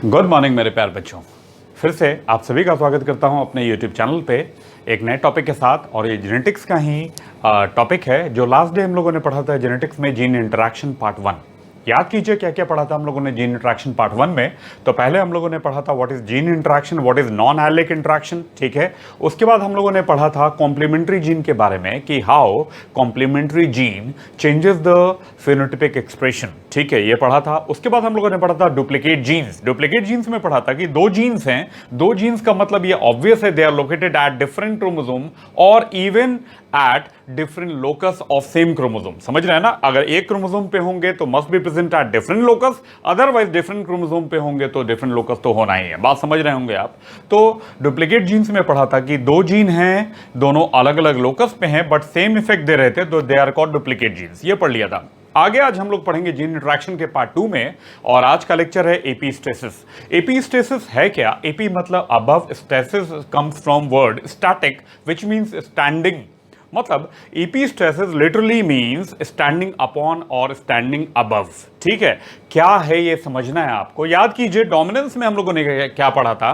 Good morning मेरे प्यार बच्चों। फिर से आप सभी का स्वागत करता हूं अपने यूट्यूब चैनल पे एक नए टॉपिक के साथ। और ये जेनेटिक्स का ही टॉपिक है जो लास्ट डे हम लोगों ने पढ़ा था जेनेटिक्स में, जीन इंटरैक्शन पार्ट 1। याद कीजिए क्या क्या पढ़ा था हम लोगों ने जीन इंटरैक्शन पार्ट 1 में। तो पहले हम लोगों ने पढ़ा था what is gene interaction, what is non allelic interaction, ठीक है। उसके बाद हम लोगों ने पढ़ा था कॉम्प्लीमेंट्री जीन के बारे में कि how complementary gene changes the phenotypic expression, ठीक है, ये पढ़ा था। उसके बाद हम लोगों ने पढ़ा था डुप्लीकेट जीन्स। डुप्लीकेट जीन्स में पढ़ा था कि दो जीन्स हैं, दो जीन्स का मतलब ये ऑब्वियस है, they are located at different chromosome और even at different locus of same chromosome. समझ रहे हैं ना, अगर एक क्रोमोसोम पे होंगे तो must be present at different locus, otherwise different chromosome पे होंगे तो डिफरेंट लोकस तो होना ही है। बात समझ रहे होंगे आप। तो डुप्लीकेट जीन्स में पढ़ा था कि दो जीन हैं, दोनों अलग अलग लोकस पे हैं बट सेम इफेक्ट दे रहे थे, तो they are called duplicate genes. ये पढ़ लिया था। आगे आज हम लोग पढ़ेंगे जीन इंटरैक्शन के पार्ट 2 में, और आज का लेक्चर है एपीस्टेसिस। एपीस्टेसिस है क्या? एपी मतलब above, stasis comes from word static which means standing. मतलब एपीस्टेसिस लिटरली मींस स्टैंडिंग अपॉन और स्टैंडिंग अबव, ठीक है। क्या है ये समझना है आपको। याद कीजिए डोमिनेंस में हम लोगों ने क्या पढ़ा था,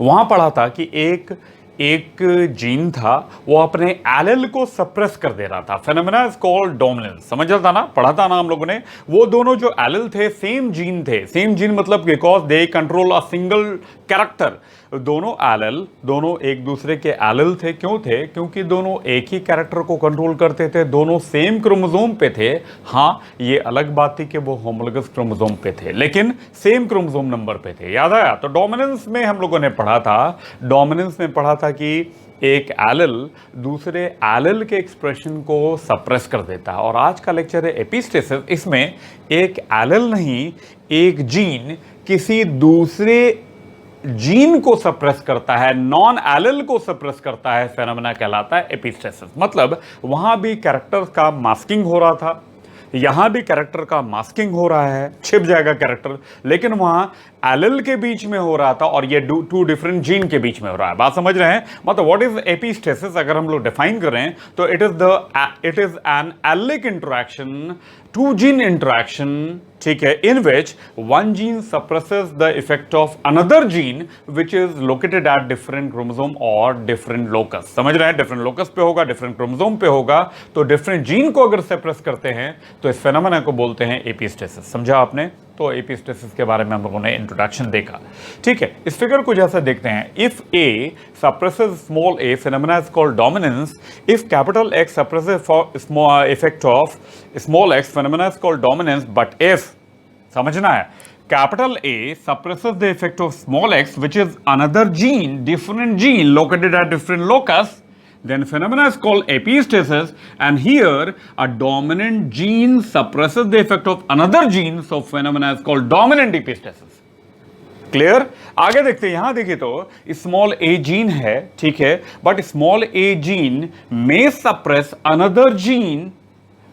वहां पढ़ा था कि एक जीन था, वो अपने एलेल को सप्रेस कर दे रहा था। Phenomena is called dominance. समझ रहा था ना, पढ़ा था ना हम लोगों ने। वो दोनों जो एलेल थे सेम जीन थे, सेम जीन मतलब because they control a single character. दोनों एलेल, दोनों एक दूसरे के एलेल थे। क्यों थे? क्योंकि दोनों एक ही कैरेक्टर को कंट्रोल करते थे, दोनों सेम क्रोमोसोम पे थे। हाँ, ये अलग बात थी कि वो होमोलोगस क्रोमोसोम पे थे लेकिन सेम क्रोमोसोम नंबर पे थे। याद आया? तो डोमिनेंस में हम लोगों ने पढ़ा था, डोमिनेंस में पढ़ा था कि एक एलेल दूसरे एलेल के एक्सप्रेशन को सप्रेस कर देता है। और आज का लेक्चर है एपीस्टेसिस। इसमें एक एलेल नहीं, एक जीन किसी दूसरे जीन को सप्रेस करता है, नॉन एलेल को सप्रेस करता है, फेनोमेना कहलाता है एपीस्टेसिस। मतलब वहां भी कैरेक्टर्स का मास्किंग हो रहा था, यहां भी कैरेक्टर का मास्किंग हो रहा है, छिप जाएगा कैरेक्टर, लेकिन वहां एलेल के बीच में हो रहा था और ये टू डिफरेंट जीन के बीच में हो रहा है। बात समझ रहे हैं? मतलब व्हाट इज एपीस्टेसिस अगर हम लोग डिफाइन करें तो it is an allelic interaction, two gene interaction, ठीक है, in which one gene suppresses the effect of another gene which is located at different chromosome और डिफरेंट लोकस। समझ रहे हैं? डिफरेंट लोकस पे होगा, डिफरेंट क्रोमोसोम पे होगा, तो डिफरेंट जीन को अगर सप्रेस करते हैं तो इस फेनोमेना को बोलते हैं एपीस्टेसिस। समझा आपने? तो एपीस्टेसिस के बारे में हम लोगों ने इंट्रोडक्शन देखा, ठीक है। इस फिगर को जैसा देखते हैं, if A suppresses small A, phenomena is called dominance. If capital x suppresses for effect of small x, phenomena is called dominance. But if, समझना है, capital A suppresses the effect of small x, which is another gene, different gene located at different locus, then phenomena is called epistasis. And here a dominant gene suppresses the effect of another gene, so phenomena is called dominant epistasis. Clear? आगे देखते हैं, यहां देखिए तो small ए gene है, ठीक है, but small A gene में suppress another gene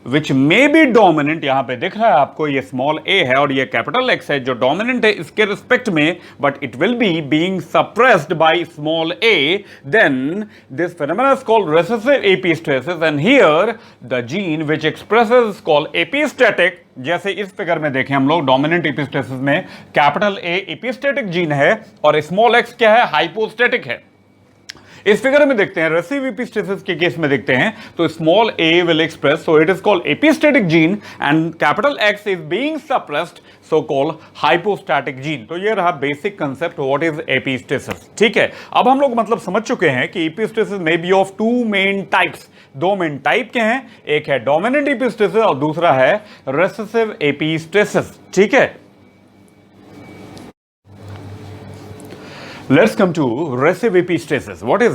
which may be dominant. यहां पे दिख रहा है आपको ये स्मॉल ए है और ये कैपिटल एक्स है जो डोमिनेंट है इसके रिस्पेक्ट में, but it will be being suppressed by small A. Then this phenomena is called recessive epistasis and here the gene which expresses is called epistatic. जैसे इस फिगर में देखें हम लोग, डोमिनेंट एपीस्टेसिस में कैपिटल ए एपीस्टैटिक जीन है और स्मॉल एक्स क्या है? हाइपोस्टैटिक है। इस फिगर में देखते हैं, रेसिव एपीस्टेसिस के केस में देखते हैं तो small A will express, so it is called epistatic gene, and capital X is being suppressed, so called hypostatic gene. तो ये रहा basic concept what is epistasis, ठीक है। अब हम लोग मतलब समझ चुके हैं कि epistasis may be of two main types. दो मेन टाइप के हैं, एक है डोमिनेंट एपीस्टेसिस और दूसरा है रेसेसिव एपीस्टेसिस, ठीक है। Let's come to recessive epistasis. What is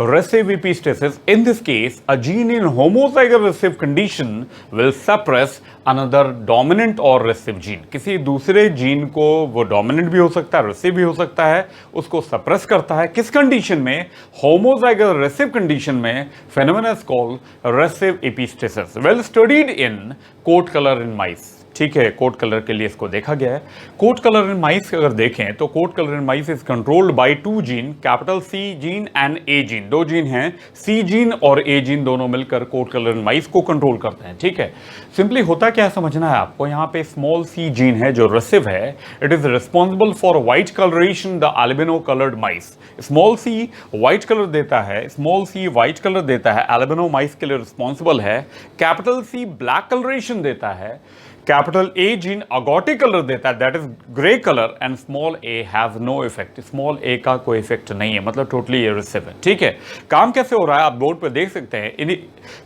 recessive epistasis? In this case, a gene in homozygous recessive condition will suppress another dominant or recessive gene. किसी दूसरे जीन को, वो डोमिनेंट भी हो सकता है, रेसिव भी हो सकता है, उसको सप्रेस करता है। किस कंडीशन में? होमोजाइगस रेसिव कंडीशन में। Phenomena is called recessive epistasis, well studied in coat colour in mice. ठीक है, कोट कलर के लिए इसको देखा गया है। कोट कलर इन माइस अगर देखें तो coat colour in mice is controlled by 2 gene, capital C gene and A gene. 2 gene हैं, सी जीन और ए जीन, दोनों मिलकर कोट कलर इन माइस को कंट्रोल करते हैं। ठीक है, सिंपली होता क्या है समझना है आपको। यहाँ पे स्मॉल सी जीन है जो रिसेसिव है, it is responsible for white colouration the albino coloured mice. Small C white colour देता है, स्मॉल सी व्हाइट कलर देता है, एल्बिनो माइस के लिए रिस्पॉन्सिबल है। कैपिटल सी ब्लैक कलरेशन देता है, capital A gene agouti colour देता है, that is grey colour, and small A have no effect. Small A का कोई इफेक्ट नहीं है, मतलब टोटली इरेसिव है। ठीक है, काम कैसे हो रहा है आप बोर्ड पे देख सकते हैं।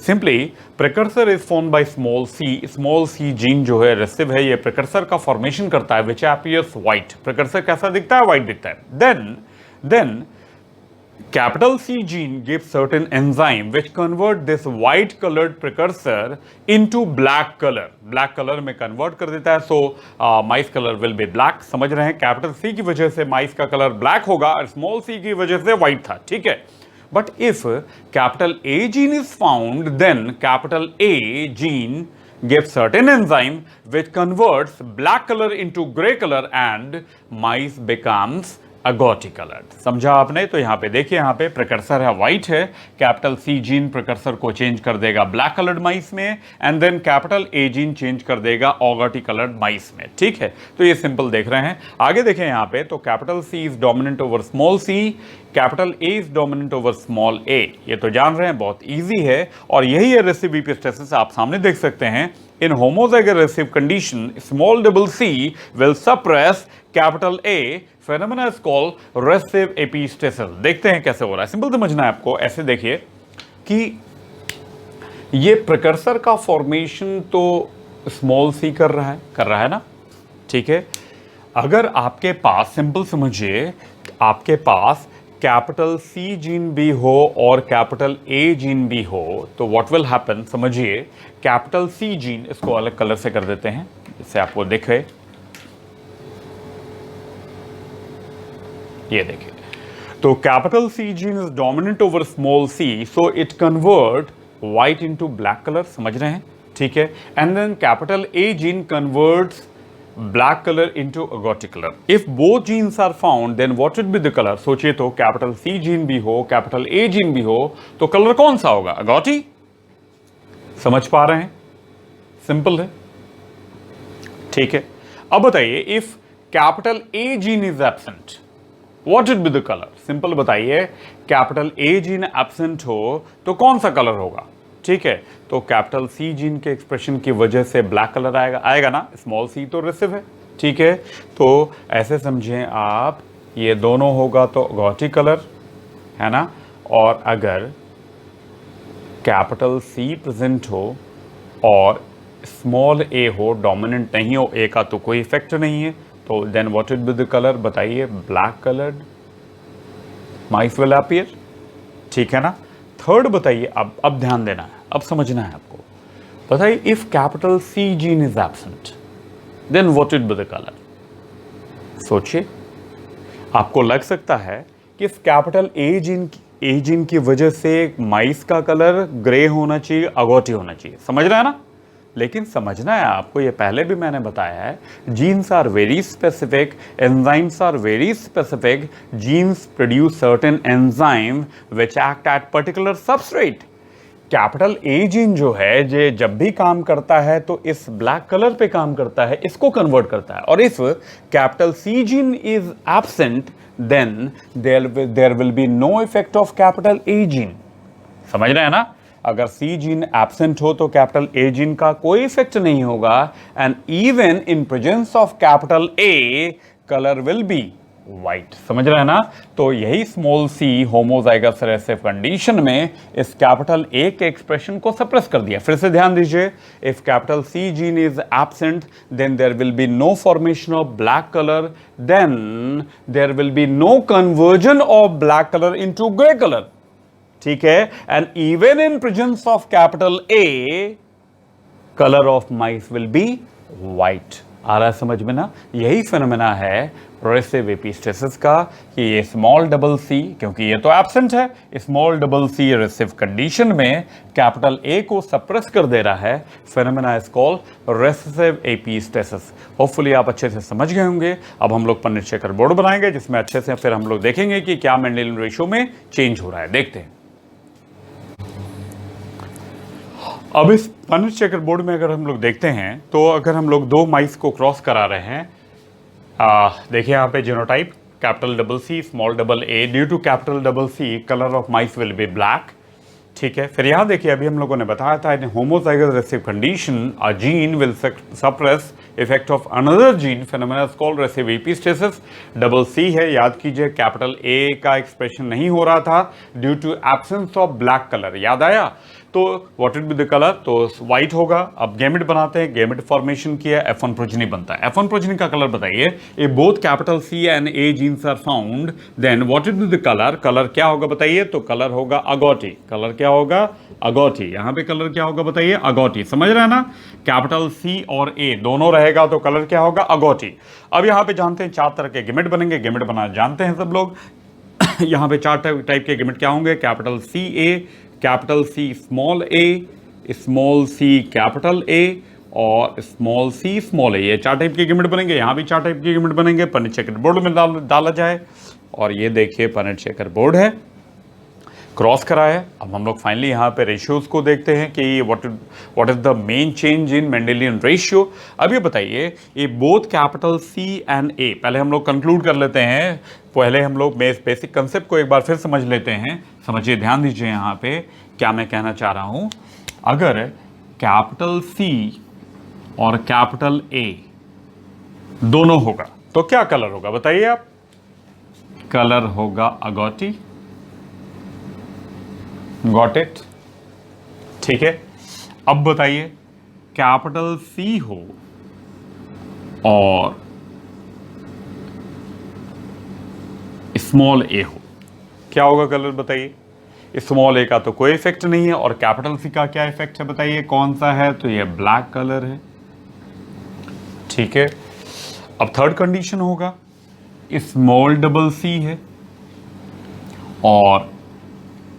Simply precursor is formed by small C. Small C gene जो है रेसिव है, ये प्रिकर्सर का फॉर्मेशन करता है, विच अपीयर्स व्हाइट। प्रिकर्सर कैसा दिखता है? व्हाइट दिखता है। Then capital C gene gives certain enzyme which convert this white colored precursor into black color. Black color में convert कर देता है, so mice color will be black। समझ रहे हैं? कैपिटल C की वजह से माइस का कलर ब्लैक होगा और स्मॉल c की वजह से व्हाइट था। ठीक है, but if capital A gene is found, then capital A gene gives certain enzyme which converts black color into gray color and mice becomes agouti coloured. समझा आपने? तो यहां पे देखिए, यहां पे प्रिकर्सर है व्हाइट है, कैपिटल सी जीन प्रिकर्सर को चेंज कर देगा ब्लैक कलर्ड माइस में, and then capital A gene change कर देगा अगोटी कलर्ड माइस में। ठीक है, तो ये सिंपल देख रहे हैं। आगे देखें यहां पे, तो capital C is dominant over small C, capital A is dominant over small A. ये तो जान रहे हैं, बहुत ईजी है, और यही है रेसिसिव एपिस्टेसिस। आप सामने देख सकते हैं, in homozygous recessive condition, small double c will suppress capital A, phenomena is called recessive epistasis। देखते हैं कैसे हो रहा है, सिंपल समझना है आपको। ऐसे देखिए कि ये प्रिकर्सर का फॉर्मेशन तो स्मॉल सी कर रहा है ना। ठीक है, अगर आपके पास, सिंपल समझिए, आपके पास कैपिटल सी जीन भी हो और कैपिटल ए जीन भी हो, तो व्हाट विल हैपन, समझिए। कैपिटल सी जीन, इसको अलग कलर से कर देते हैं जिससे आपको दिखे। ये देखिए, तो capital C gene is dominant over small C, so it convert white into black colour. समझ रहे हैं? ठीक है, and then capital A gene converts black color into agouti color. If both genes are found, then what would be the color? सोचिए तो, capital C gene भी हो, capital A gene भी हो, तो कलर कौन सा होगा? agouti। समझ पा रहे हैं? सिंपल है। ठीक है, अब बताइए, if capital A gene is absent, what would be the color? Simple बताइए, कैपिटल A जीन एब्सेंट हो तो कौन सा कलर होगा? ठीक है, तो कैपिटल सी जीन के एक्सप्रेशन की वजह से ब्लैक कलर आएगा ना, स्मॉल सी तो रिसेसिव है। ठीक है, तो ऐसे समझें आप, ये दोनों होगा तो अगौटी कलर है ना, और अगर कैपिटल सी प्रेजेंट हो और स्मॉल ए हो, डोमिनेंट नहीं हो, ए का तो कोई इफेक्ट नहीं है, तो then what will be the colour? बताइए, black coloured mice will appear. ठीक है ना। थर्ड बताइए, अब ध्यान देना है, अब समझना है आपको। बताइए, if capital C gene is absent, then what will be the colour? सोचिए, आपको लग सकता है कि इस कैपिटल ए जीन की वजह से माइस का कलर ग्रे होना चाहिए, अगौटी होना चाहिए। समझ रहे हैं ना? लेकिन समझना है आपको, ये पहले भी मैंने बताया है, genes are very specific, enzymes are very specific, genes produce certain enzyme which act at particular substrate. Capital A gene जो है, जे जब भी काम करता है तो इस ब्लैक कलर पे काम करता है, इसको कन्वर्ट करता है। और if capital C gene is absent, then there will be no effect of capital A gene. समझ रहे हैं ना? अगर सी जीन एब्सेंट हो तो कैपिटल ए जीन का कोई इफेक्ट नहीं होगा, and even in presence of capital A, colour will be white. समझ रहे हैं ना? तो यही small C homozygous recessive condition में इस कैपिटल ए के एक्सप्रेशन को सप्रेस कर दिया। फिर से ध्यान दीजिए, if capital C gene is absent, then there will be no formation of black colour, then there will be no conversion of black colour into grey colour. ठीक है, and even in presence of capital A, colour of mice will be white. आ रहा है समझ में ना? यही phenomena है रेसिव एपिस्टेसिस का कि ये स्मॉल डबल सी, क्योंकि ये तो एब्सेंट है, small double C recessive condition में कैपिटल ए को सप्रेस कर दे रहा है। Phenomena is called recessive epistasis. Hopefully आप अच्छे से समझ गए होंगे। अब हम लोग पन्नेट चेकर बोर्ड बनाएंगे जिसमें अच्छे से फिर हम लोग देखेंगे कि क्या मेंडेलियन रेशियो में चेंज हो रहा है। देखते हैं। अब इस पन्नेट चेकर बोर्ड में अगर हम लोग देखते हैं तो अगर हम लोग दो माइस को क्रॉस करा रहे हैं, देखिए यहाँ पे genotype capital double C small double A, due to capital double C colour of mice will be black. ठीक है, फिर यहाँ देखिए अभी हम लोगों ने बताया था in homozygous recessive condition a gene will suppress effect of another gene, phenomena is called recessive epistasis. Double C है, याद कीजिए कैपिटल ए का एक्सप्रेशन नहीं हो रहा था due to absence of black colour, याद आया? तो what will be the colour? तो व्हाइट होगा। अब गैमेट बनाते हैं, गैमेट फॉर्मेशन किया, F1 प्रोजेनी बनता है। F1 प्रोजेनी का कलर बताइए। A both capital C and A genes are found, then what will be the colour? Colour क्या होगा बताइए? तो कलर होगा अगोटी। कलर क्या होगा? अगोटी। यहां पे कलर क्या होगा बताइए? अगोटी। समझ रहे हैं ना? कैपिटल C और A दोनों रहेगा तो कलर क्या होगा? अगोटी। अब यहां पे जानते हैं चार तरह के गैमेट बनेंगे। गैमेट बनाना जानते हैं सब लोग। यहां पे चार टाइप के गैमेट क्या होंगे? Capital C A, capital C small a, small c capital A और स्मॉल c स्मॉल a। ये चार टाइप के गैमेट बनेंगे। यहाँ भी चार टाइप के गैमेट बनेंगे। पन्नेट चेकर बोर्ड में डाला जाए और ये देखिए पन्नेट चेकर बोर्ड है, क्रॉस करा है। अब हम लोग फाइनली यहाँ पे रेशियोज को देखते हैं कि what is the main change in Mendelian ratio. अब ये बताइए ये both capital C and A, पहले हम लोग कंक्लूड कर लेते हैं। पहले हम लोग बेसिक कंसेप्ट को एक बार फिर समझ लेते हैं। समझिए, ध्यान दीजिए यहाँ पे क्या मैं कहना चाह रहा हूँ। अगर कैपिटल C और कैपिटल A दोनों होगा तो क्या कलर होगा बताइए आप? कलर होगा अगोटी। Got it? ठीक है। अब बताइए कैपिटल C हो और स्मॉल a हो, क्या होगा कलर बताइए? स्मॉल a का तो कोई इफेक्ट नहीं है और कैपिटल C का क्या इफेक्ट है बताइए? कौन सा है? तो ये ब्लैक कलर है। ठीक है। अब थर्ड कंडीशन होगा स्मॉल डबल c है और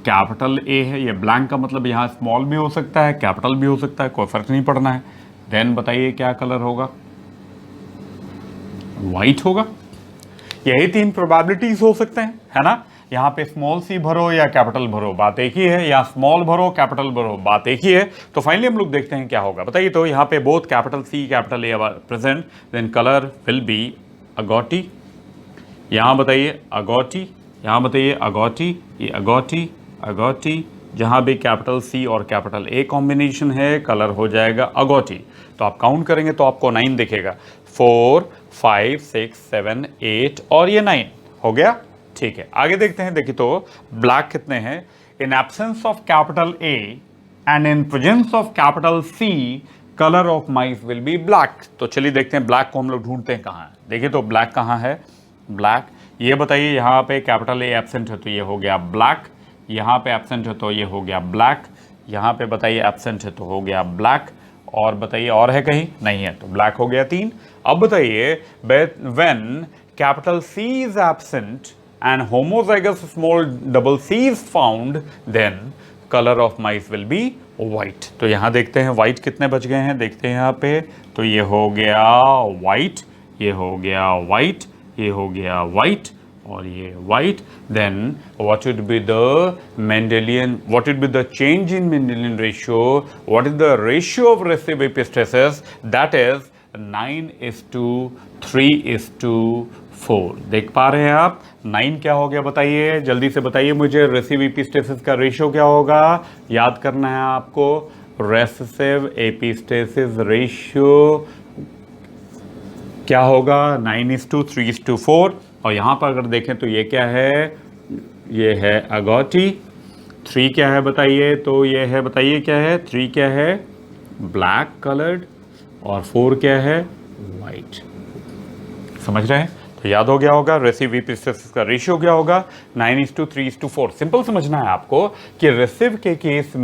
कैपिटल A है। ये ब्लैंक का मतलब यहाँ स्मॉल भी हो सकता है, कैपिटल भी हो सकता है, कोई फर्क नहीं पड़ना है। देन बताइए क्या कलर होगा? व्हाइट होगा। यही तीन प्रोबेबिलिटीज हो सकते हैं, है ना? यहाँ पे स्मॉल c भरो या कैपिटल भरो, बात एक ही है, या स्मॉल भरो कैपिटल भरो, बात एक ही है। तो फाइनली हम लोग देखते हैं क्या होगा बताइए। तो यहाँ पे both capital C capital A present, then colour will be agouti. यहाँ बताइए अगोटी, यहाँ बताइए अगोटी, ये अगोटी अगोटी। जहाँ भी कैपिटल C और कैपिटल A कॉम्बिनेशन है कलर हो जाएगा अगोटी। तो आप काउंट करेंगे तो आपको 9 दिखेगा। 4 5 6 7 8 और ये 9 हो गया। ठीक है, आगे देखते हैं। देखिए तो ब्लैक कितने हैं? इन absence of capital A and in presence of capital C colour of mice will be black. तो चलिए देखते हैं ब्लैक को हम लोग ढूंढते हैं कहाँ है। देखिए तो ब्लैक कहाँ है? ब्लैक ये बताइए। यहाँ पे कैपिटल A एब्सेंट है तो ये हो गया ब्लैक, यहाँ पे एब्सेंट है तो ये हो गया ब्लैक, यहाँ पे बताइए एब्सेंट है तो हो गया ब्लैक, और बताइए और है कहीं? नहीं है, तो ब्लैक हो गया 3। अब बताइए when capital C is absent and homozygous small double c is found, then colour of mice will be white. तो यहाँ देखते हैं व्हाइट कितने बच गए हैं, देखते हैं यहाँ पे। तो ये हो गया व्हाइट, ये हो गया व्हाइट, ये हो गया व्हाइट और ये white. Then what would be the Mendelian, what would be the change in Mendelian ratio? What is the ratio of recessive epistasis? That is 9:3:4. देख पा रहे हैं आप? 9 क्या हो गया बताइए, जल्दी से बताइए मुझे। रेसिव एपिस्टेसिस का रेशियो क्या होगा? याद करना है आपको। रेसिव एपिस्टेसिस रेशियो क्या होगा? 9:3:4। और यहाँ पर अगर देखें तो ये क्या है? ये है अगोटी। 3 क्या है बताइए? तो ये है, बताइए क्या है? 3 क्या है? ब्लैक कलर्ड, और 4 क्या है? वाइट। समझ रहे हैं? तो याद हो गया होगा रेसिव एपिस्टेसिस का रेशियो क्या होगा? 9:3:4। सिंपल समझना है आपको कि रेसिव के केस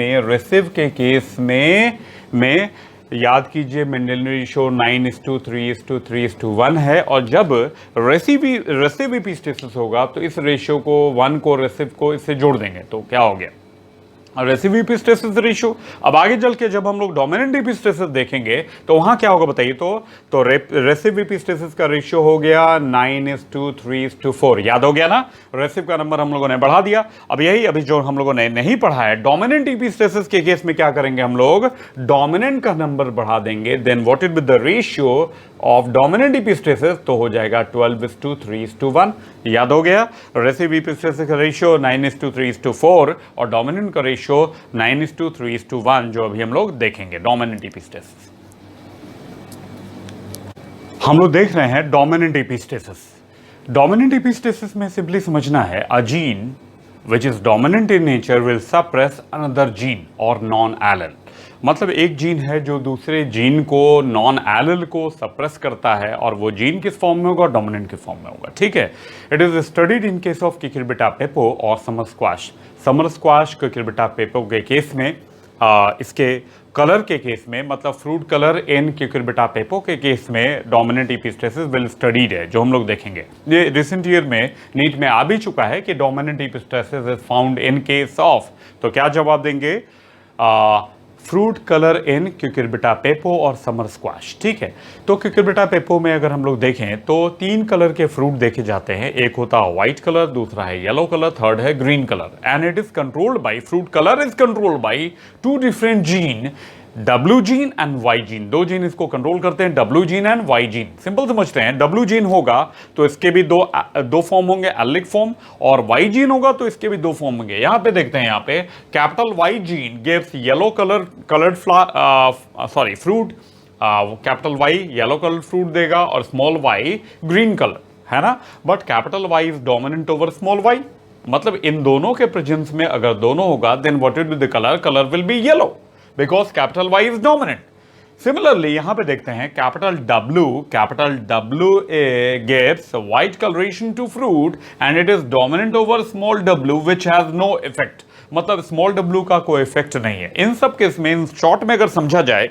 में याद कीजिए मेंडेलियन रेशियो 9:3:3:1 है, और जब रेसिव एपिस्टेसिस होगा तो इस रेशियो को 1 को रेसिव को इससे जोड़ देंगे तो क्या हो गया, रेसिव एपिस्टेसिस रेशियो। अब आगे चल के जब हम लोग डोमिनेंट एपिस्टेसिस देखेंगे तो वहां क्या होगा बताइए, तो रेसिव एपिस्टेसिस का रेशियो हो गया 9:3:4। याद हो गया ना, रेसिव का नंबर हम लोगों ने बढ़ा दिया। अब यही अभी जो हम लोगों ने नहीं पढ़ा है, डोमिनेंट एपिस्टेसिस के केस में क्या करेंगे हम लोग, डोमिनेंट का नंबर बढ़ा देंगे, then what is with the ratio of dominant epistasis, तो हो जाएगा 12:3:1। याद हो गया, रेसिव एपिस्टेसिस का रेशियो 9:3:4 और डोमिनेंट का रेशियो 9:3:1 जो अभी हम लोग देखेंगे डोमिनेंट एपिस्टेसिस। हम लोग देख रहे हैं डोमिनेंट एपिस्टेसिस। डोमिनेंट एपिस्टेसिस में सिंपली समझना है, a gene which is dominant in nature will suppress another gene और नॉन एलेल। मतलब एक जीन है जो दूसरे जीन को, नॉन एलेल को सप्रेस करता है, और वो जीन किस फॉर्म में होगा, डोमिनेंट के फॉर्म में होगा। ठीक है, it is studied in case of Cucurbita pepo और summer squash. Summer squash Cucurbita pepo के केस में, इसके कलर के केस में, मतलब फ्रूट कलर इन क्यूकुरबिटा पेपो के केस में डोमिनेंट एपिस्टेसिस वेल स्टडीड है, जो हम लोग देखेंगे। ये रिसेंट ईयर में नीट में आ भी चुका है कि dominant epistasis is found in case of, तो क्या जवाब देंगे, फ्रूट कलर इन क्यूकुरबिटा पेपो और समर स्क्वाश। ठीक है, तो क्यूकुरबिटा पेपो में अगर हम लोग देखें तो 3 कलर के फ्रूट देखे जाते हैं, एक होता है व्हाइट कलर, दूसरा है येलो कलर, थर्ड है green colour, and it is controlled bye, fruit colour is controlled by 2 different gene, W gene and Y gene. 2 gene इसको कंट्रोल करते हैं, W gene and Y gene. Simple समझते हैं, W gene होगा तो इसके भी दो फॉर्म होंगे, एलिक फॉर्म, और Y जीन होगा तो इसके भी 2 फॉर्म होंगे। यहां पे देखते हैं, यहां पे capital Y gene gives yellow coloured fruit, capital Y yellow colour fruit देगा और स्मॉल y ग्रीन कलर, है ना। But capital Y is dominant over small y, मतलब इन दोनों के प्रेजेंस में अगर दोनों होगा, then what will be the colour will be yellow, because capital Y is dominant. Similarly, यहां पे देखते हैं capital W gives white coloration to fruit and it is dominant over small w which has no effect. मतलब small w का कोई effect नहीं है। इन सब केस में, इन शॉर्ट में अगर समझा जाए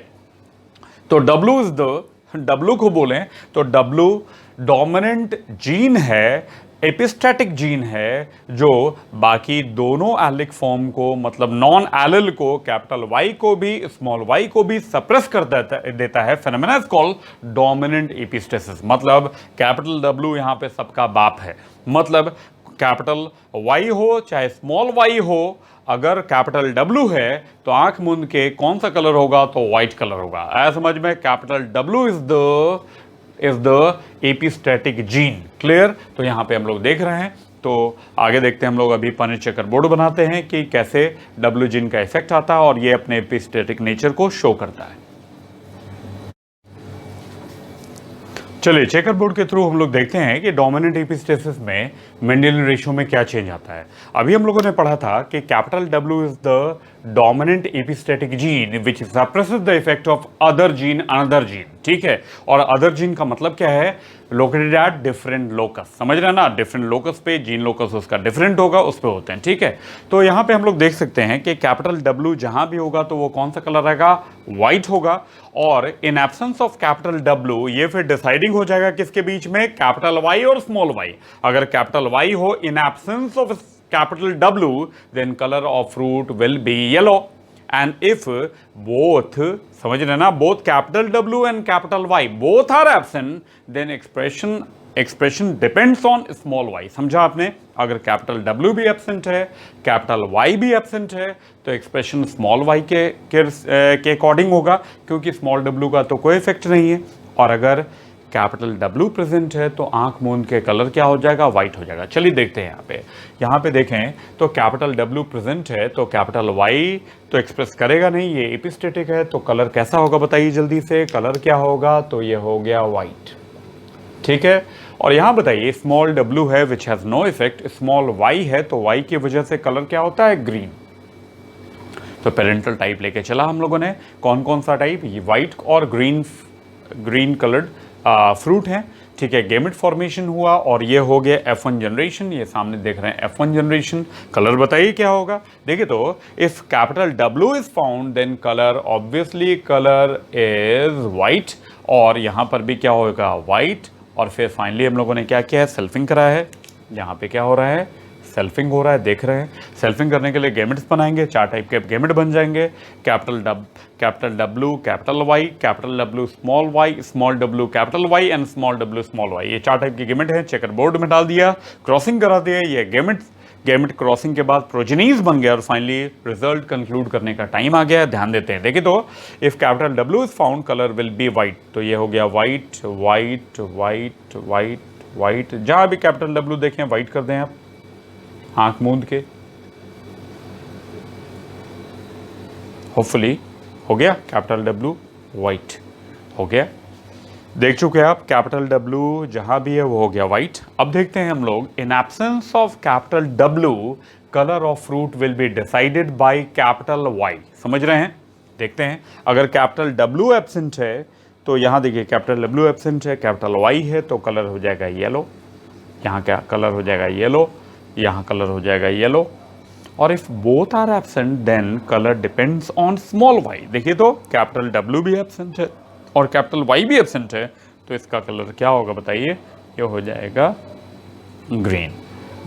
तो W को बोलें तो W डोमिनेंट जीन है, एपिस्टैटिक जीन है, जो बाकी दोनों एलिक फॉर्म को, मतलब नॉन एलिल को, कैपिटल Y को भी स्मॉल y को भी सप्रेस कर देता है। Phenomena is called dominant epistasis. मतलब कैपिटल W यहाँ पे सबका बाप है, मतलब कैपिटल Y हो चाहे स्मॉल y हो, अगर कैपिटल W है तो आंख मूंद के कौन सा कलर होगा, तो व्हाइट कलर होगा। आया समझ में, capital W is the epistatic gene. Clear, तो यहां पे हम लोग देख रहे हैं। तो आगे देखते हैं हम लोग, अभी पनिर चेकर बोर्ड बनाते हैं कि कैसे W जीन का इफेक्ट आता है और ये अपने एपिस्टैटिक नेचर को शो करता है। चलिए, चेकर बोर्ड के थ्रू हम लोग देखते हैं कि डोमिनेंट एपिस्टेसिस में मेंडेलियन रेशियो में क्या चेंज आता है। अभी हम लोगों ने पढ़ा था कि capital W is the dominant epistatic gene which suppresses the effect of other gene another gene. ठीक है, और अदर जीन का मतलब क्या है, लोकेटेड एट डिफरेंट लोकस। समझ रहे हैं ना, डिफरेंट लोकस पे, जीन लोकस उसका डिफरेंट होगा, उस पे होते हैं। ठीक है, तो यहां पे हम लोग देख सकते हैं कि कैपिटल W जहां भी होगा तो वो कौन सा कलर रहेगा, व्हाइट होगा। और इन एब्सेंस ऑफ कैपिटल W ये फिर डिसाइडिंग हो जाएगा किसके बीच में, कैपिटल Y और स्मॉल y। अगर कैपिटल Y हो इन absence of capital W, then color of fruit will be yellow. And if both, समझ रहे ना, both capital W and capital Y both are absent, then expression depends on small y। समझा आपने, अगर capital W भी absent है, capital Y भी absent है, तो एक्सप्रेशन स्मॉल y के अकॉर्डिंग होगा, क्योंकि स्मॉल w का तो कोई इफेक्ट नहीं है। और अगर कैपिटल W प्रेजेंट है तो आंख मूंद के कलर क्या हो जाएगा, व्हाइट हो जाएगा। चलिए देखते हैं यहाँ पे देखें तो कैपिटल W प्रेजेंट है तो कैपिटल Y तो एक्सप्रेस करेगा नहीं, ये एपिस्टेटिक है, तो कलर कैसा होगा बताइए जल्दी से, कलर क्या होगा, तो ये हो गया व्हाइट। ठीक है, और यहां बताइए स्मॉल w है which has no effect, small y है तो y की वजह से कलर क्या होता है, ग्रीन। तो पेरेंटल टाइप लेके चला हम लोगों ने, कौन कौन सा टाइप, ये व्हाइट और ग्रीन कलर्ड फ्रूट हैं। ठीक है, गेमेट फॉर्मेशन हुआ और ये हो गया F1 जनरेशन। ये सामने देख रहे हैं F1 जनरेशन। कलर बताइए क्या होगा। देखिए तो if capital W is found then colour obviously colour is white, और यहाँ पर भी क्या होगा, वाइट। और फिर फाइनली हम लोगों ने क्या किया है, सेल्फिंग करा है। यहाँ पे क्या हो रहा है, सेल्फिंग हो रहा है, देख रहे हैं। सेल्फिंग करने के लिए गेमेट्स बनाएंगे, 4 टाइप के गेमेट बन जाएंगे। Capital W capital Y, capital W small w capital Y and small w small y। ये 4 टाइप के गेमेट हैं। चेकर बोर्ड में डाल दिया, क्रॉसिंग करा दिया, ये गेमेट क्रॉसिंग के बाद प्रोजेनीज बन गया और फाइनली रिजल्ट कंक्लूड करने का टाइम आ गया। ध्यान देते हैं। देखिए तो if capital W is found colour will B white, तो ये हो गया white white white white white. जहां भी कैपिटल W देखें वाइट कर दें आप, आंख मूंद के। होपफुली हो गया कैपिटल W वाइट हो गया। देख चुके हैं आप, कैपिटल W जहां भी है वो हो गया वाइट। अब देखते हैं हम लोग, इन absence of capital W colour of fruit will be decided by capital Y। समझ रहे हैं। देखते हैं, अगर कैपिटल W एब्सेंट है तो यहां देखिए कैपिटल W एब्सेंट है, कैपिटल Y है, तो कलर हो जाएगा येलो। यहाँ क्या कलर हो जाएगा, येलो। यहाँ कलर हो जाएगा येलो। और if both are absent then colour depends on small y। देखिए तो कैपिटल W भी एब्सेंट है और कैपिटल Y भी एब्सेंट है, तो इसका कलर क्या होगा बताइए, ये हो जाएगा ग्रीन।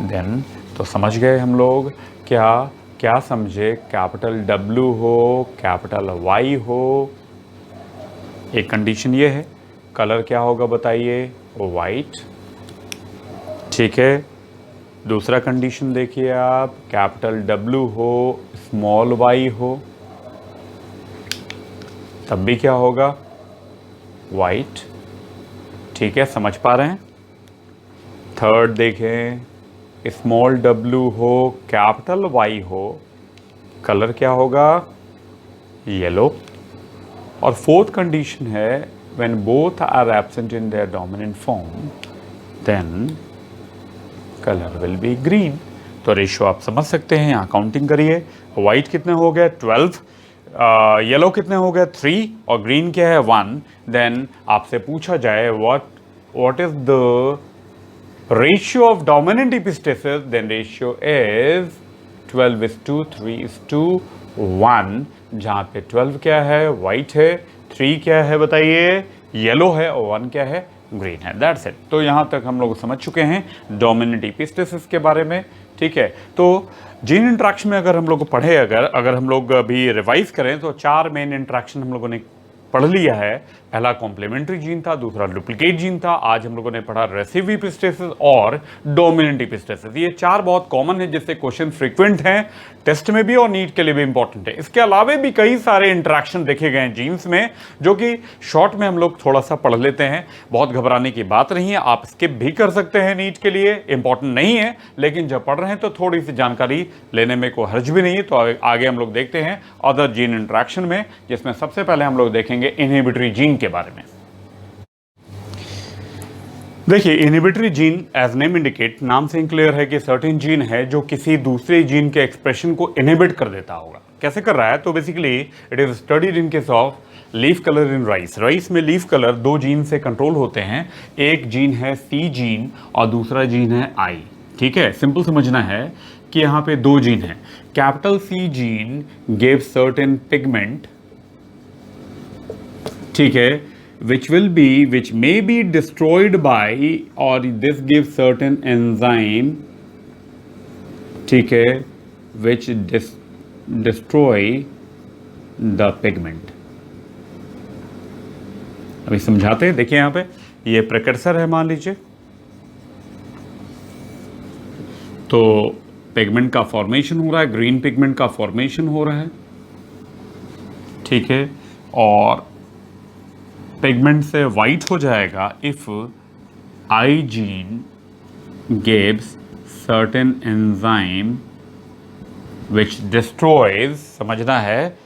देन तो समझ गए हम लोग, क्या क्या समझे, कैपिटल W हो कैपिटल Y हो, एक कंडीशन ये है, कलर क्या होगा बताइए, वाइट। ठीक है। दूसरा कंडीशन देखिए आप, कैपिटल W हो स्मॉल y हो, तब भी क्या होगा, वाइट। ठीक है, समझ पा रहे हैं। थर्ड देखें, स्मॉल w हो कैपिटल Y हो, कलर क्या होगा, येलो। और फोर्थ कंडीशन है, when both are absent in their dominant form then colour will be green. तो रेशियो आप समझ सकते हैं, यहाँ काउंटिंग करिए। वाइट कितने हो गए 12, येलो कितने हो गए 3 और ग्रीन क्या है 1। देन आपसे पूछा जाए what is the ratio of dominant epistasis, then ratio is 12:3:1, जहाँ पे 12 क्या है, वाइट है, 3 क्या है बताइए, येलो है, और 1 क्या है, ग्रीन है। That's it. तो यहाँ तक हम लोग समझ चुके हैं डोमिनेंट एपिस्टेसिस के बारे में। ठीक है, तो जीन इंट्रैक्शन में अगर हम लोग पढ़े, अगर हम लोग अभी रिवाइज करें तो 4 मेन इंट्रैक्शन हम लोगों ने पढ़ लिया है। पहला कॉम्प्लीमेंट्री जीन था, दूसरा डुप्लीकेट जीन था, आज हम लोगों ने पढ़ा रेसिव एपिस्टेसिस और डोमिनेंट एपिस्टेसिस। ये 4 बहुत कॉमन है, जिससे क्वेश्चन फ्रीक्वेंट हैं टेस्ट में भी और नीट के लिए भी इंपॉर्टेंट है। इसके अलावा भी कई सारे इंटरेक्शन देखे गए हैं जीन्स में, जो कि शॉर्ट में हम लोग थोड़ा सा पढ़ लेते हैं। बहुत घबराने की बात नहीं है, आप स्किप भी कर सकते हैं, नीट के लिए इंपॉर्टेंट नहीं है, लेकिन जब पढ़ रहे हैं तो थोड़ी सी जानकारी लेने में कोई हर्ज भी नहीं है। तो आगे हम लोग देखते हैं अदर जीन इंटरेक्शन में, जिसमें सबसे पहले हम लोग देखेंगे इनहिबिटरी जीन के बारे में। देखिए, inhibitory gene as name indicate, नाम से क्लियर है कि सर्टेन जीन है जो किसी दूसरे जीन के एक्सप्रेशन को इनहिबिट कर देता होगा। कैसे कर रहा है, तो basically it is studied in case of leaf colour in rice. Rice में लीफ कलर 2 जीन से कंट्रोल होते हैं। एक जीन है C जीन और दूसरा जीन है I। ठीक है, सिंपल समझना है कि यहाँ पे 2 जीन है। Capital C gene give certain pigment, ठीक है, which may be destroyed by, or this gives certain enzyme, ठीक है, which destroy the pigment। अभी समझाते हैं। देखिए यहाँ पे ये प्रिकर्सर है, मान लीजिए, तो पिगमेंट का फॉर्मेशन हो रहा है, ग्रीन पिगमेंट का फॉर्मेशन हो रहा है। ठीक है, और पिगमेंट से वाइट हो जाएगा if I gene gives certain enzyme which destroys, समझना है,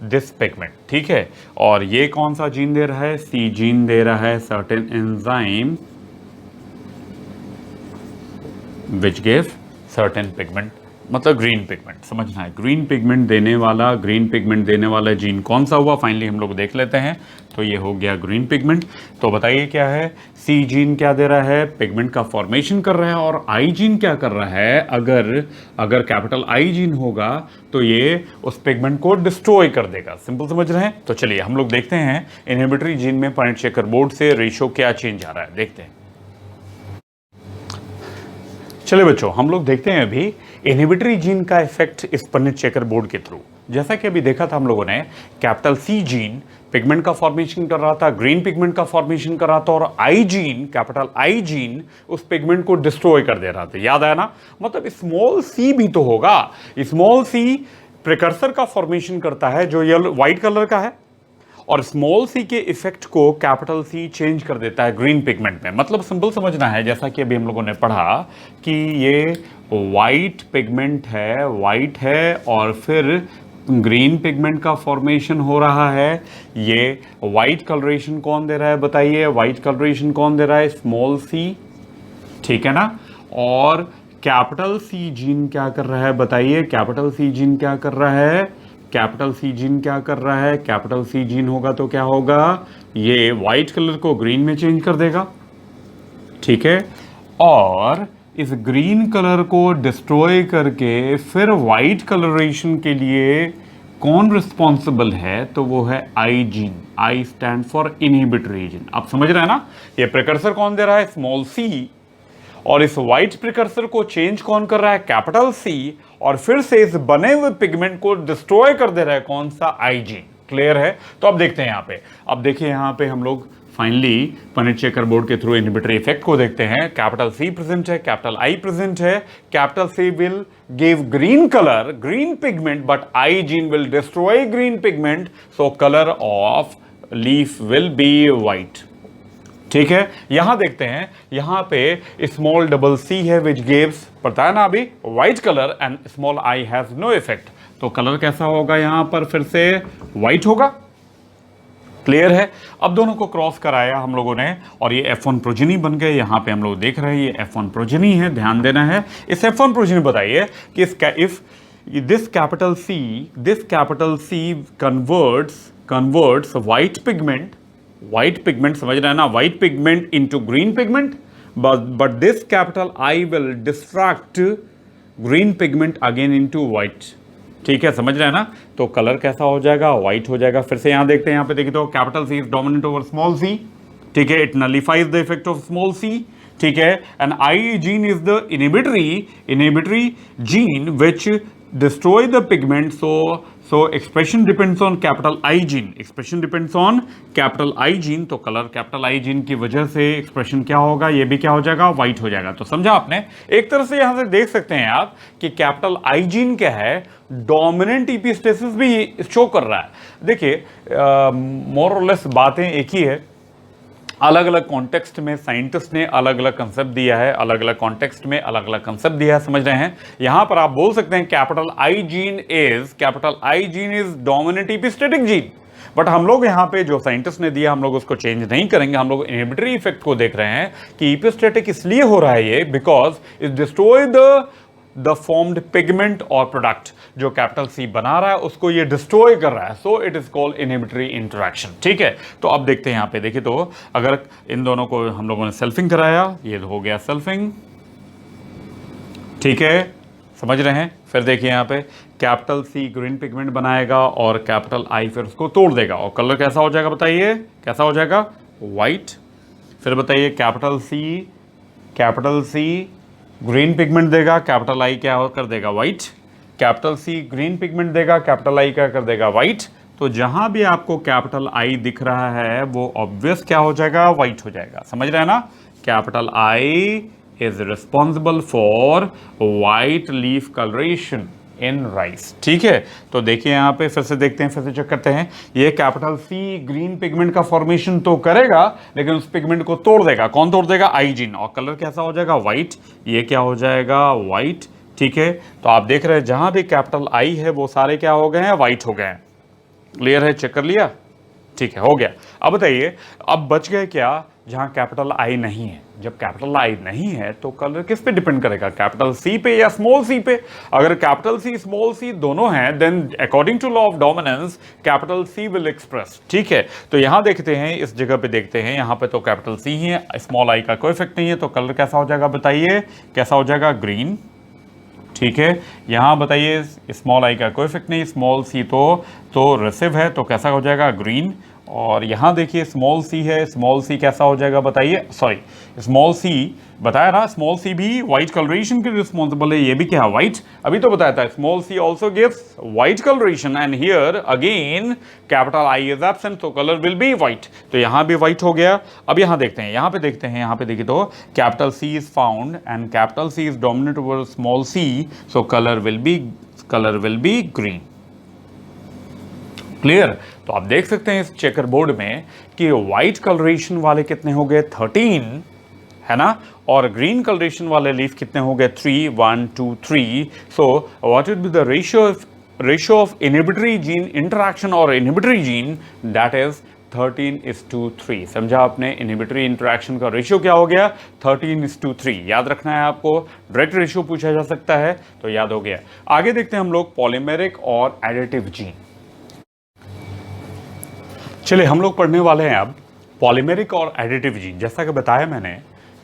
this pigment। ठीक है, और ये कौन सा जीन दे रहा है, C जीन दे रहा है certain enzyme which gives certain pigment मतलब ग्रीन पिगमेंट, समझना है ग्रीन पिगमेंट देने वाला जीन कौन सा हुआ, फाइनली हम लोग देख लेते हैं। तो ये हो गया ग्रीन पिगमेंट। तो बताइए क्या है, सी जीन क्या दे रहा है, पिगमेंट का फॉर्मेशन कर रहा है, और आई जीन क्या कर रहा है, अगर कैपिटल आई जीन होगा तो ये उस पिगमेंट को डिस्ट्रॉय कर देगा। सिंपल समझ रहे हैं। तो चलिए हम लोग देखते हैं इनहिबिटरी जीन में पॉइंट चेकर बोर्ड से रेशियो क्या चेंज आ रहा है, देखते हैं। चलिए बच्चों, हम लोग देखते हैं अभी इनहिबिटरी जीन का इफेक्ट इस पनिट चेकर बोर्ड के थ्रू। जैसा कि अभी देखा था हम लोगों ने, कैपिटल सी जीन पिगमेंट का फॉर्मेशन कर रहा था, ग्रीन पिगमेंट का फॉर्मेशन कर रहा था, और आई जीन, कैपिटल आई जीन उस पिगमेंट को डिस्ट्रॉय कर दे रहा था। याद आया ना, मतलब स्मॉल सी भी तो होगा। स्मॉल सी प्रिकर्सर का फॉर्मेशन करता है जो येलो व्हाइट कलर का है, और स्मॉल सी के इफेक्ट को कैपिटल सी चेंज कर देता है ग्रीन पिगमेंट में। मतलब सिंपल समझना है, जैसा कि अभी हम लोगों ने पढ़ा कि ये वाइट पिगमेंट है, वाइट है, और फिर ग्रीन पिगमेंट का फॉर्मेशन हो रहा है। ये वाइट कलरेशन कौन दे रहा है बताइए, वाइट कलरेशन कौन दे रहा है, स्मॉल सी, ठीक है ना। और कैपिटल सी जीन क्या कर रहा है बताइए, कैपिटल सी जीन क्या कर रहा है, कैपिटल सी जीन क्या कर रहा है, कैपिटल सी जीन होगा तो क्या होगा, ये वाइट कलर को ग्रीन में चेंज कर देगा, ठीक है। और इस ग्रीन कलर को डिस्ट्रॉय करके फिर वाइट कलरेशन के लिए कौन रिस्पॉन्सिबल है, तो वो है आई gene. I stand for inhibitory gene. आप समझ रहे हैं ना, ये प्रिकर्सर कौन दे रहा है, स्मॉल सी, और इस व्हाइट प्रिकर्सर को चेंज कौन कर रहा है, कैपिटल सी, और फिर से इस बने हुए पिगमेंट को डिस्ट्रॉय कर दे रहा है कौन सा, आई जीन। क्लियर है। तो अब देखते हैं यहां पे, अब देखिए यहां पे हम लोग फाइनली पनिट चेकर बोर्ड के थ्रू इनहिबिटरी इफेक्ट को देखते हैं। कैपिटल सी प्रेजेंट है, कैपिटल आई प्रेजेंट है, capital C will give green colour, green pigment, but I gene will destroy green pigment, so colour of leaf will be white. ठीक है। यहां देखते हैं, यहां पे स्मॉल डबल सी है विच गिव्स, पता है ना अभी, white colour, and small I has no effect. तो कलर कैसा होगा यहां पर, फिर से व्हाइट होगा। क्लियर है। अब दोनों को क्रॉस कराया हम लोगों ने, और ये F1 प्रोजेनी बन गए। यहां पे हम लोग देख रहे हैं ये F1 प्रोजेनी है, ध्यान देना है। इस F1 प्रोजेनी बताइए कि if this capital C converts white pigment, समझ रहे हैं ना, white pigment into green pigment, but this capital I will distract green pigment again into white. ठीक है, समझ रहे हैं ना। तो कलर कैसा हो जाएगा, व्हाइट हो जाएगा। फिर से यहां देखते हैं, यहां पे देखिए तो capital C is dominant over small C, ठीक है, it nullifies the effect of small C, ठीक है। And I gene is the inhibitory gene which destroy the pigment, so expression depends on capital I gene, expression depends on capital I gene। तो colour capital I gene की वजह से expression क्या होगा, ये भी क्या हो जाएगा, व्हाइट हो जाएगा। तो समझा आपने। एक तरह से यहां से देख सकते हैं आप कि कैपिटल आई जीन क्या है, डोमिनेंट इपिस्टेसिस भी शो कर रहा है। देखिए मोर और लेस बातें एक ही है, अलग अलग कॉन्टेक्स्ट में साइंटिस्ट ने अलग अलग कंसेप्ट दिया है, अलग अलग कॉन्टेक्स्ट में अलग अलग कंसेप्ट दिया है, समझ रहे हैं। यहां पर आप बोल सकते हैं capital I gene is dominant epistatic gene, but हम लोग यहां पे जो साइंटिस्ट ने दिया हम लोग उसको चेंज नहीं करेंगे। हम लोग इनहिबिटरी इफेक्ट को देख रहे हैं कि इपिस्टेटिक इसलिए हो रहा है ये, because it destroy the formed pigment और प्रोडक्ट जो कैपिटल सी बना रहा है उसको ये डिस्ट्रॉय कर रहा है, सो it is called inhibitory interaction. ठीक है। तो अब देखते हैं यहां पे, देखिए तो अगर इन दोनों को हम लोगों ने सेल्फिंग कराया, ये हो गया सेल्फिंग, ठीक है, समझ रहे हैं। फिर देखिए यहां पे कैपिटल सी ग्रीन पिगमेंट बनाएगा और कैपिटल आई फिर उसको तोड़ देगा, और कलर कैसा हो जाएगा बताइए, कैसा हो जाएगा, व्हाइट। फिर बताइए कैपिटल सी ग्रीन पिगमेंट देगा, कैपिटल आई क्या कर देगा, white. Capital C green pigment देगा, कैपिटल आई क्या कर देगा, व्हाइट। तो जहां भी आपको कैपिटल आई दिख रहा है वो ऑब्वियस क्या हो जाएगा, व्हाइट हो जाएगा। समझ रहे हैं ना। Capital I is responsible for white leaf colouration in rice. ठीक है। तो देखिए यहां पे फिर से देखते हैं, फिर से चेक करते हैं। ये कैपिटल सी ग्रीन पिगमेंट का फॉर्मेशन तो करेगा, लेकिन उस पिगमेंट को तोड़ देगा, कौन तोड़ देगा, आई जीन, और कलर कैसा हो जाएगा, व्हाइट। ये क्या हो जाएगा, व्हाइट। ठीक है। तो आप देख रहे हैं जहां भी कैपिटल आई है वो सारे क्या हो गए हैं, व्हाइट हो गए हैं। क्लियर है, चेक कर लिया, ठीक है, हो गया। अब बताइए अब बच गए क्या, जहां कैपिटल आई नहीं है। जब कैपिटल आई नहीं है तो कलर किस पे डिपेंड करेगा, कैपिटल सी पे या स्मॉल सी पे। अगर कैपिटल सी स्मॉल सी दोनों हैं then according to law of dominance capital C will express. ठीक है, तो यहां देखते हैं, इस जगह पे देखते हैं, यहां पे तो कैपिटल सी ही है, स्मॉल आई का कोई इफेक्ट नहीं है, तो कलर कैसा हो जाएगा बताइए, कैसा हो जाएगा, ग्रीन। ठीक है, यहां बताइए स्मॉल आई का कोई इफेक्ट नहीं, स्मॉल सी तो रिसिव है, तो कैसा हो जाएगा, ग्रीन। और यहां देखिए स्मॉल सी है, स्मॉल सी कैसा हो जाएगा बताइए, सॉरी स्मॉल सी बताया ना, स्मॉल सी भी व्हाइट कलरेशन के रिस्पॉन्सिबल है, ये भी क्या व्हाइट, अभी तो बताया था small C also gives white coloration and here again capital I is absent, तो कलर विल बी व्हाइट, तो यहां भी व्हाइट हो गया। अब यहां देखते हैं, यहां पे देखते हैं, यहां पे देखिए तो capital C is found and capital C is dominate over small C, so colour will be green. Clear, तो आप देख सकते हैं इस चेकर बोर्ड में कि व्हाइट कलरेशन वाले कितने हो गए, 13 है ना, और ग्रीन कलरेशन वाले लीफ कितने हो गए, 3, 1 2 3। So what would be the ratio of inhibitory gene interaction और इनहिबिटरी जीन, दैट इज 13:3। समझा आपने, इनहिबिटरी इंटरैक्शन का रेशियो क्या हो गया, 13:3। याद रखना है आपको, डायरेक्ट रेशियो पूछा जा सकता है, तो याद हो गया। आगे देखते हैं हम लोग पॉलीमेरिक और एडिटिव जीन। चलिए हम लोग पढ़ने वाले हैं अब पॉलीमेरिक और एडिटिव जीन। जैसा कि बताया मैंने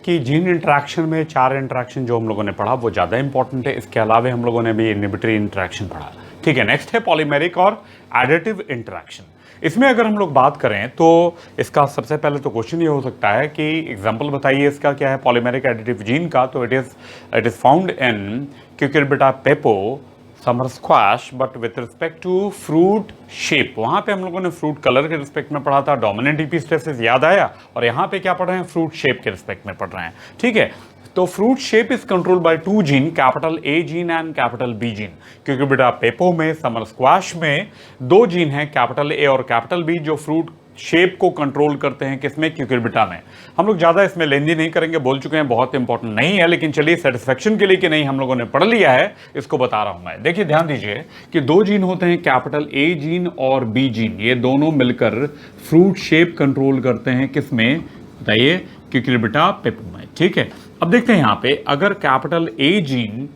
कि जीन इंटरेक्शन में 4 इंटरेक्शन जो हम लोगों ने पढ़ा वो ज़्यादा इंपॉर्टेंट है, इसके अलावा हम लोगों ने भी इनहिबिटरी इंटरेक्शन पढ़ा। ठीक है, नेक्स्ट है पॉलीमेरिक और एडिटिव इंटरेक्शन। इसमें अगर हम लोग बात करें तो इसका सबसे पहले तो क्वेश्चन ये हो सकता है कि एग्जाम्पल बताइए इसका क्या है पॉलीमेरिक एडिटिव जीन का, तो it is found in Cucurbita pepo summer squash but with respect to fruit shape. वहां पे हम लोगों ने फ्रूट कलर के रिस्पेक्ट में पढ़ा था, डोमिनेंट इपिस्टेसिस याद आया, और यहाँ पे क्या पढ़ रहे हैं, फ्रूट शेप के रिस्पेक्ट में पढ़ रहे हैं। ठीक है, तो fruit shape is controlled by 2 gene, capital A gene and capital B gene. क्योंकि बेटा पेपो में, समर स्क्वाश में 2 जीन हैं, कैपिटल ए और कैपिटल बी, जो फ्रूट शेप को कंट्रोल करते हैं, किसमें, क्यूकुरबिटा में। हम लोग ज़्यादा इसमें लेंदी नहीं करेंगे, बोल चुके हैं बहुत इंपॉर्टेंट नहीं है, लेकिन चलिए सेटिस्फेक्शन के लिए कि नहीं हम लोगों ने पढ़ लिया है, इसको बता रहा हूं मैं। देखिए ध्यान दीजिए कि 2 जीन होते हैं, कैपिटल ए जीन और बी जीन, ये दोनों मिलकर फ्रूट शेप कंट्रोल करते हैं, किसमें बताइए, क्यूकुरबिटा पेपो में। ठीक है, अब देखते हैं यहां पे अगर कैपिटल ए जीन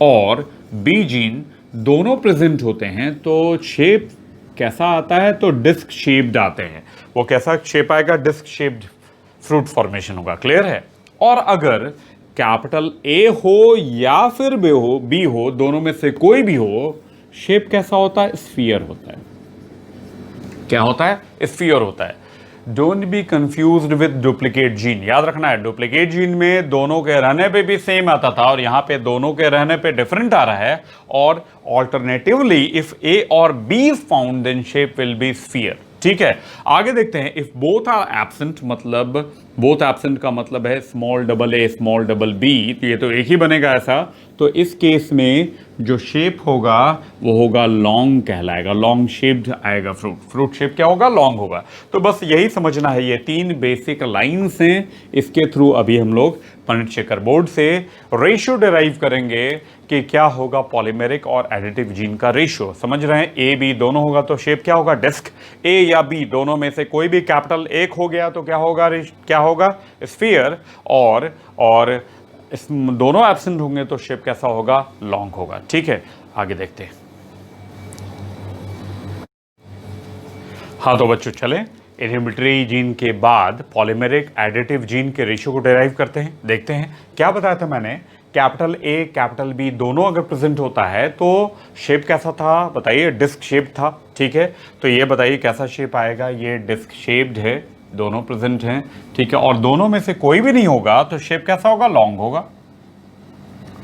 और बी जीन दोनों प्रेजेंट होते हैं तो शेप कैसा आता है, तो डिस्क शेप्ड आते हैं। वो कैसा शेप आएगा, डिस्क शेप्ड फ्रूट फॉर्मेशन होगा। क्लियर है, और अगर कैपिटल ए हो या फिर बी हो, दोनों में से कोई भी हो, शेप कैसा होता है, स्फीयर होता है। क्या होता है, स्फीयर होता है। Don't be confused with duplicate gene, याद रखना है डुप्लीकेट जीन में दोनों के रहने पे भी सेम आता था और यहां पे दोनों के रहने पे डिफरेंट आ रहा है, और ऑल्टरनेटिवली इफ ए और B is found then shape will be sphere. ठीक है, आगे देखते हैं, इफ बोथ आर एब्सेंट, मतलब बोथ एब्सेंट का मतलब है small double A small double B, तो ये तो एक ही बनेगा ऐसा, तो इस केस में जो शेप होगा वो होगा लॉन्ग कहलाएगा, लॉन्ग शेप्ड आएगा फ्रूट शेप क्या होगा, लॉन्ग होगा। तो बस यही समझना है, ये 3 बेसिक लाइंस हैं, इसके थ्रू अभी हम लोग पंडित चेकर बोर्ड से रेशियो डिराइव करेंगे कि क्या होगा पॉलीमेरिक और एडिटिव जीन का रेशियो। समझ रहे हैं, ए बी दोनों होगा तो शेप क्या होगा, डिस्क। ए या बी दोनों में से कोई भी कैपिटल एक हो गया तो क्या होगा स्फीयर, और इस दोनों एब्सेंट होंगे तो शेप कैसा होगा, लॉन्ग होगा। ठीक है, आगे देखते हैं। हाँ तो बच्चों चले इनहिबिटरी जीन के बाद पॉलीमेरिक एडिटिव जीन के रेशियो को डिराइव करते हैं, देखते हैं। क्या बताया था मैंने, कैपिटल ए कैपिटल बी दोनों अगर प्रेजेंट होता है तो शेप कैसा था बताइए, डिस्क शेप था। ठीक है, तो ये बताइए कैसा शेप आएगा, ये डिस्क शेप्ड है, दोनों प्रेजेंट हैं। ठीक है, और दोनों में से कोई भी नहीं होगा तो शेप कैसा होगा, लॉन्ग होगा।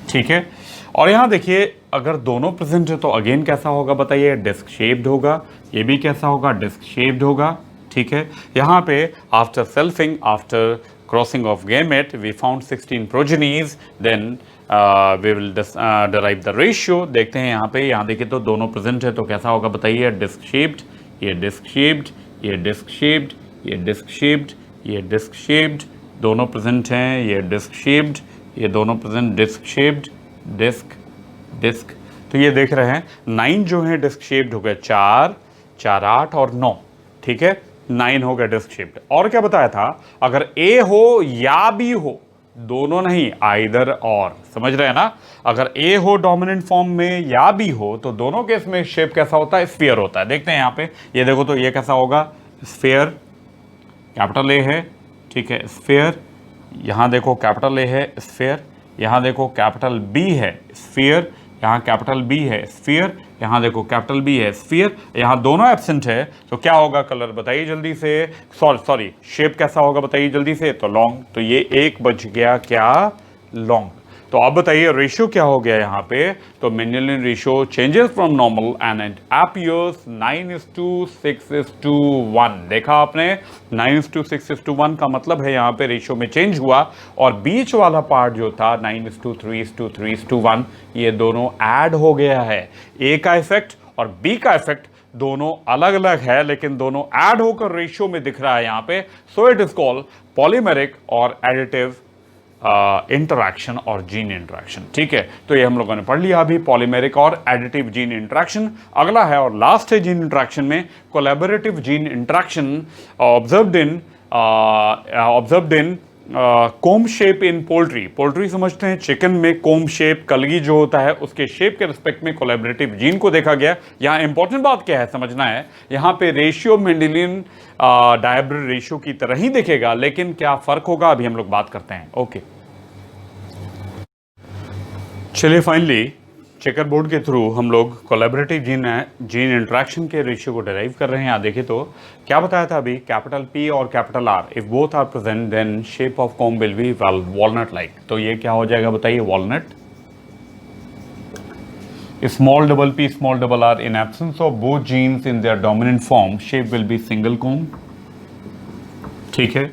ठीक है, और यहां देखिए अगर दोनों प्रेजेंट है तो अगेन कैसा होगा बताइए, डिस्क शेप्ड होगा, ये भी कैसा होगा, डिस्क शेप्ड होगा। ठीक है, यहां पे after selfing, after crossing of gamete we found 16 progenies, then we will derive the ratio. देखते हैं यहाँ पे, यहाँ देखिए तो दोनों प्रेजेंट है तो कैसा होगा बताइए, डिस्क शेप्ड, ये डिस्क शेप्ड, ये डिस्क शेप्ड, ये डिस्क शेप्ड, ये डिस्क शेप्ड, दोनों प्रेजेंट हैं, ये डिस्क शेप्ड, ये दोनों present, disc shaped, disc disc. तो ये देख रहे हैं 9 जो है डिस्क शेप्ड हो गए, 4 4 8 और 9। ठीक है, 9 हो गया डिस्क शेप्ड। और क्या बताया था, अगर ए हो या बी हो, दोनों नहीं, आइदर और, समझ रहे हैं ना। अगर ए हो डोमिनेंट फॉर्म में या बी हो तो दोनों केस में शेप कैसा होता है, स्फीयर होता है। देखते हैं यहाँ पे, ये देखो तो ये कैसा होगा, स्फीयर, कैपिटल ए है, ठीक है, स्फीयर। यहाँ देखो कैपिटल ए है, स्फीयर। यहाँ देखो कैपिटल बी है, स्फीयर। यहाँ कैपिटल बी है, स्फीयर। यहाँ देखो कैपिटल बी है, स्फीयर। यहाँ दोनों एब्सेंट है, तो क्या होगा कलर बताइए जल्दी से, सॉरी शेप कैसा होगा बताइए जल्दी से, तो लॉन्ग। तो ये एक बच गया क्या, लॉन्ग। तो अब बताइए रेशियो क्या हो गया यहाँ पे, तो Mendelian ratio changes from normal and it appears 9:6:1। देखा आपने, 9:6:1 का मतलब है यहाँ पे रेशियो में चेंज हुआ, और बीच वाला पार्ट जो था 9:3:3:1, ये दोनों ऐड हो गया है। ए का इफेक्ट और बी का इफेक्ट दोनों अलग अलग है, लेकिन दोनों ऐड होकर रेशियो में दिख रहा है यहाँ पे। सो इट इज कॉल्ड पॉलीमेरिक और एडिटिव इंटरैक्शन और जीन इंटरैक्शन। ठीक है, तो ये हम लोगों ने पढ़ लिया अभी, पॉलीमेरिक और एडिटिव जीन इंटरैक्शन। अगला है और लास्ट है जीन इंटरैक्शन में collaborative gene interaction observed in comb shape in poultry. Poultry समझते हैं, चिकन में कोम शेप, कलगी जो होता है उसके शेप के रिस्पेक्ट में कोलैबोरेटिव जीन को देखा गया। यहाँ इंपॉर्टेंट बात क्या है समझना है, यहाँ पे रेशियो मेंडेलियन डायब्रेड रेशियो की तरह ही दिखेगा, लेकिन क्या फर्क होगा अभी हम लोग बात करते हैं। ओके, चलिए फाइनली चेकर बोर्ड के थ्रू हम लोग कोलैबोरेटिव जीन इंटरैक्शन के रेशियो को डिराइव कर रहे हैं। यहाँ देखें तो क्या बताया था अभी, कैपिटल P और capital R if both are present then shape of comb will be walnut like. तो ये क्या हो जाएगा बताइए, walnut. Small double p small double r in absence of both genes in their dominant form shape will be single comb. ठीक है,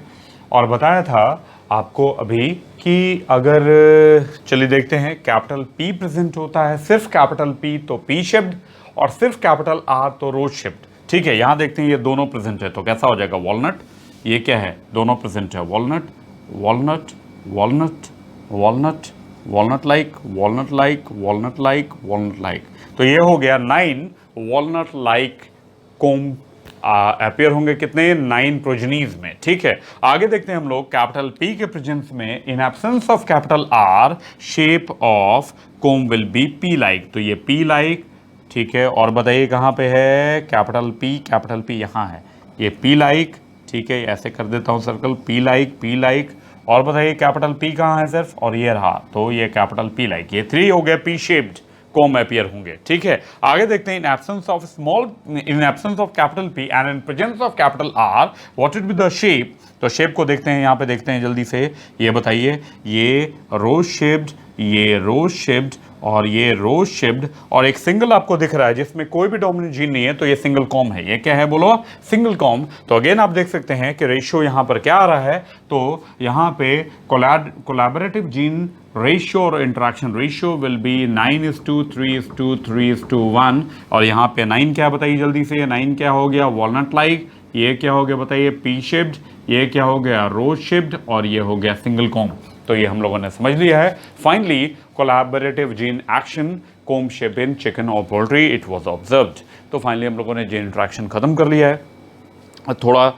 और बताया था आपको अभी कि अगर चलिए देखते हैं, कैपिटल P प्रेजेंट होता है, सिर्फ कैपिटल P तो P शेप्ड, और सिर्फ कैपिटल R तो रोज शेप्ड। ठीक है, यहां देखते हैं ये दोनों प्रेजेंट है, तो कैसा हो जाएगा, वॉलनट। ये क्या है, दोनों प्रेजेंट है, walnut walnut walnut walnut walnut like walnut like walnut like walnut like. तो ये हो गया 9 वॉलनट लाइक कोम अपीयर होंगे कितने, 9 प्रोजनीज में। ठीक है, आगे देखते हैं हम लोग कैपिटल P के प्रेजेंस में in absence of capital R shape of comb will be P like. तो ये P लाइक, ठीक है, और बताइए कहाँ पे है कैपिटल P यहाँ है, ये P लाइक। ठीक है, ऐसे कर देता हूँ सर्कल, P लाइक, और बताइए कैपिटल P कहाँ है सिर्फ, और ये रहा, तो ये कैपिटल P लाइक, ये 3 हो गया P शेप्ड कोम अपीयर होंगे। ठीक है, आगे देखते हैं इन absence of capital P and in presence of capital R what will be the shape. तो शेप को देखते हैं, यहाँ पे देखते हैं जल्दी से, ये बताइए, ये रोज शेप्ड, ये रोज शेप्ड, और ये रोज शेप्ड, और एक सिंगल आपको दिख रहा है जिसमें कोई भी डोमिनेंट जीन नहीं है, तो ये सिंगल कॉम है। ये क्या है बोलो, सिंगल कॉम। तो अगेन आप देख सकते हैं कि रेशियो यहाँ पर क्या आ रहा है, तो यहाँ पे कोलैबोरेटिव जीन रेशियो और इंटरैक्शन रेशियो विल बी 9:3:3:1, और यहाँ पे 9 क्या बताइए जल्दी से, 9 क्या हो गया, वॉलनट लाइक। ये क्या हो गया बताइए, P शेप्ड। ये क्या हो गया, रोज शेप्ड, और ये हो गया सिंगल कॉम। तो ये हम लोगों ने समझ लिया है। Finally collaborative gene action comb shape in chicken और पोल्ट्री इट वाज ऑब्जर्व्ड। तो फाइनली हम लोगों ने जीन इंटरैक्शन खत्म कर लिया है। थोड़ा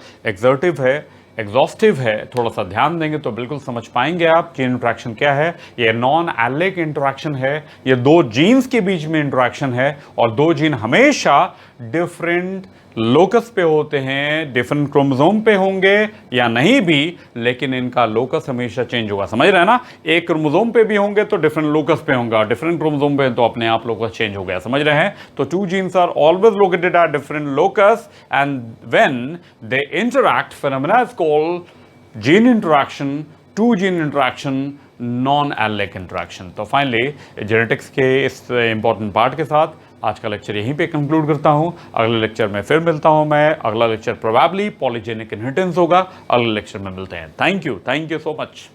एग्जॉस्टिव है, थोड़ा सा ध्यान देंगे तो बिल्कुल समझ पाएंगे आप जीन इंटरैक्शन क्या है। ये नॉन एलिक इंटरैक्शन है, ये दो जीन्स के बीच में इंटरैक्शन है, और दो जीन हमेशा डिफरेंट लोकस पे होते हैं, डिफरेंट क्रोमोसोम पे होंगे या नहीं भी, लेकिन इनका लोकस हमेशा चेंज होगा। समझ रहे हैं ना, एक क्रोमोसोम पे भी होंगे तो डिफरेंट लोकस पे होंगे, डिफरेंट क्रोमोसोम पे तो अपने आप लोकस चेंज हो गया। समझ रहे हैं, तो 2 genes are always located at different locus and when they interact phenomena is called gene interaction, 2 gene interaction, non allelic interaction. तो फाइनली जेनेटिक्स के इस इंपॉर्टेंट पार्ट के साथ आज का लेक्चर यहीं पे कंक्लूड करता हूं। अगले लेक्चर में फिर मिलता हूं मैं। अगला लेक्चर प्रोबेबली पॉलीजेनिक इनहेरिटेंस होगा। अगले लेक्चर में मिलते हैं। Thank you so much.